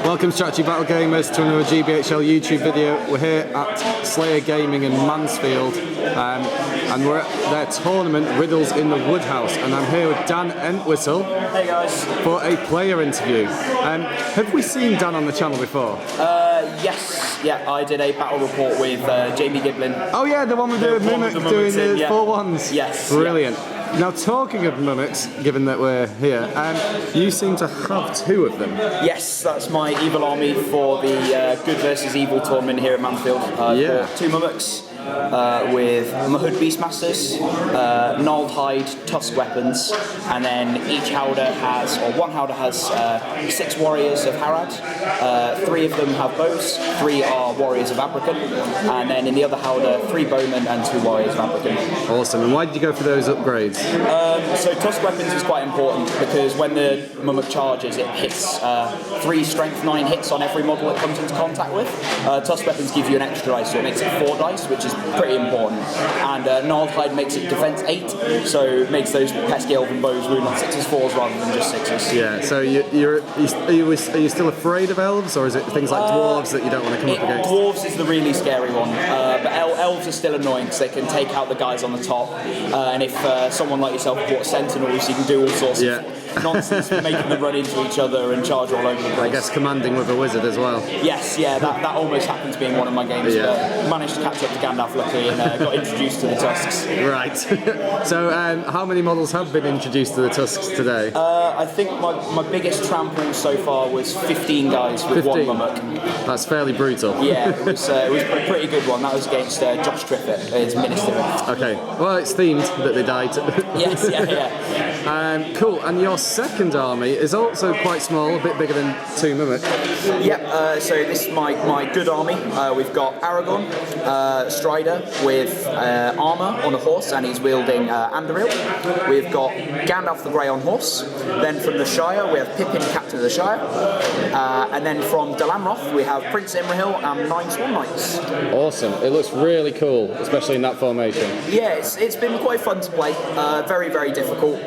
Welcome Strategy Battle Gamers to another GBHL YouTube video. We're here at Slayer Gaming in Mansfield and we're at their tournament Riddles in the Woodhouse, and I'm here with Dan Entwisle. Hey guys. For a player interview. Have we seen Dan on the channel before? Yes. Yeah, I did a battle report with Jamie Giblin. Oh yeah, the one with the mimic doing the 4-1s. Yes. Brilliant. Yeah. Now, talking of mimics, given that we're here, you seem to have two of them. Yes, that's my evil army for the Good versus Evil tournament here at Mansfield. Two mimics with Mahud Beastmasters, gnarled hide tusk weapons, and then each howdah has, or one howdah has 6 warriors of Harad. 3 of them have bows, 3 are warriors of Abrakan, and then in the other howdah, 3 bowmen and 2 warriors of Abrakan. Awesome. And why did you go for those upgrades? So tusk weapons is quite important because when the mimic charges, it hits 3 strength 9 hits on every model it comes into contact with. Tusk weapons give you an extra dice, so it makes it 4 dice, which is pretty important. And gnarled hide makes it defense 8, so it makes those pesky elven bows wound on 6s 4s rather than just 6s. Yeah. So are you still afraid of elves, or is it things like dwarves that you don't want to come up against? Dwarves is the really scary one, but elves are still annoying because they can take out the guys on the top, and if someone like yourself bought sentinels, you can do all sorts of nonsense, making them run into each other and charge all over the place. I guess commanding with a wizard as well. Yes, yeah, that almost happened to be in one of my games, but managed to catch up to Gandalf luckily and got introduced to the tusks. Right. So how many models have been introduced to the tusks today? I think my biggest trample so far was 15 guys with 15? 1 mimic. That's fairly brutal. Yeah, it was a pretty good one. That was against Josh Triffett, his minister. Okay, well it's themed that they died. Yes, yeah. Cool, and your second army is also quite small, a bit bigger than 2 mimic. Yep, so this is my good army. We've got Aragorn, Strider with armour on a horse, and he's wielding Anduril. We've got Gandalf the Grey on horse. Then from the Shire we have Pippin, Captain of the Shire. And then from Dalamroth we have Prince Imrahil and 9 Swan Knights. Awesome, it looks really cool, especially in that formation. Yeah, it's been quite fun to play. Very, very difficult.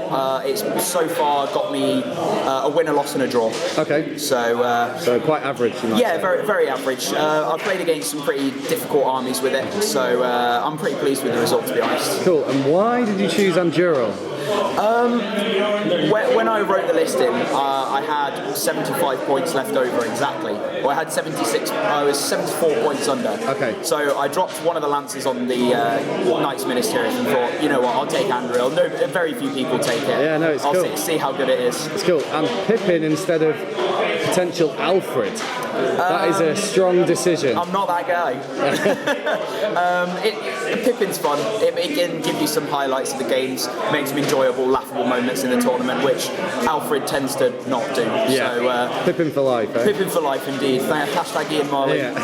It's so far got me a win, a loss and a draw. Okay. So quite average, you might say. very, very average. I've played against some pretty difficult armies with it, so I'm pretty pleased with the result, to be honest. Cool, and why did you choose Anduril? When I wrote the list in, I had 75 points left over exactly. Well, I had 76, I was 74 points under. Okay. So I dropped one of the lances on the Knights Ministerial and thought, you know what, I'll take Anduril. No, very few people take it. Yeah, no, it's cool. I'll see how good it is. It's cool. And Pippin instead of potential Alfred. That is a strong decision. I'm not that guy. Pippin's fun. It can give you some highlights of the games, makes some enjoyable, laughable moments in the tournament, which Alfred tends to not do. Yeah. So, Pippin for life, eh? Pippin for life, indeed. Hashtag Ian Marley. Yeah.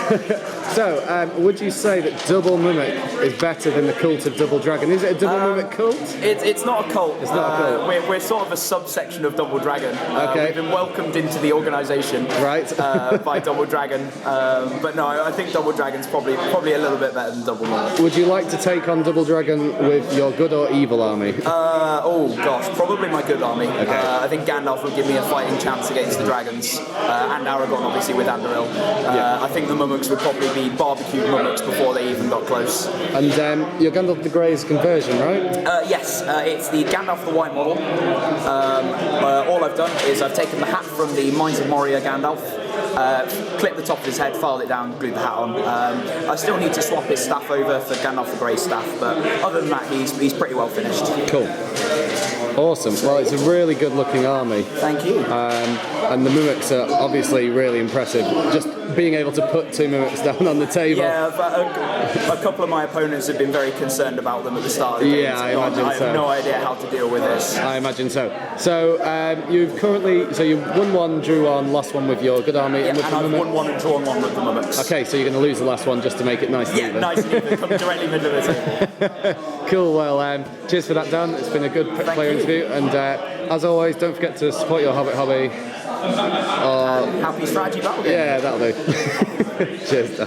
So, would you say that double mimic is better than the cult of double dragon? Is it a double mimic cult? It's not a cult. It's not a cult. We're sort of a subsection of Double Dragon. Okay. We've been welcomed into the organisation by Double Dragon. But no, I think Double Dragon's probably a little bit better than Double Mimic. Would you like to take on Double Dragon with your good or evil army? Oh gosh, probably my good army. Okay. I think Gandalf will give me a fighting chance against the dragons, and Aragorn obviously with Anduril. I think the mimics would probably be barbecued mimics before they even got close. And your Gandalf the Grey's conversion, right? Yes, it's the Gandalf the White model. All I've done is I've taken the hat from the Mines of Moria Gandalf, clipped the top of his head, filed it down, glued the hat on. I still need to swap his staff over for Gandalf the Grey's staff, but other than that, he's pretty well finished. Cool. Awesome. Well, it's a really good looking army. Thank you. And the mimics are obviously really impressive. Just being able to put 2 mimics down on the table. Yeah, but a couple of my opponents have been very concerned about them at the start of the game. Yeah, I imagine so. I have no idea how to deal with this. I imagine so. So you won 1, drew 1, lost 1 with your good army. Yeah, and I've won 1 and drawn 1 with the mimics. Okay, so you're going to lose the last one just to make it nice and even. Yeah, nice and even. Come directly middle of the table. Cool. Well, cheers for that, Dan. It's been a good player interview, and as always, don't forget to support your Hobbit hobby. Happy Strategy Battle Game. Yeah, that'll do. Cheers, Dan.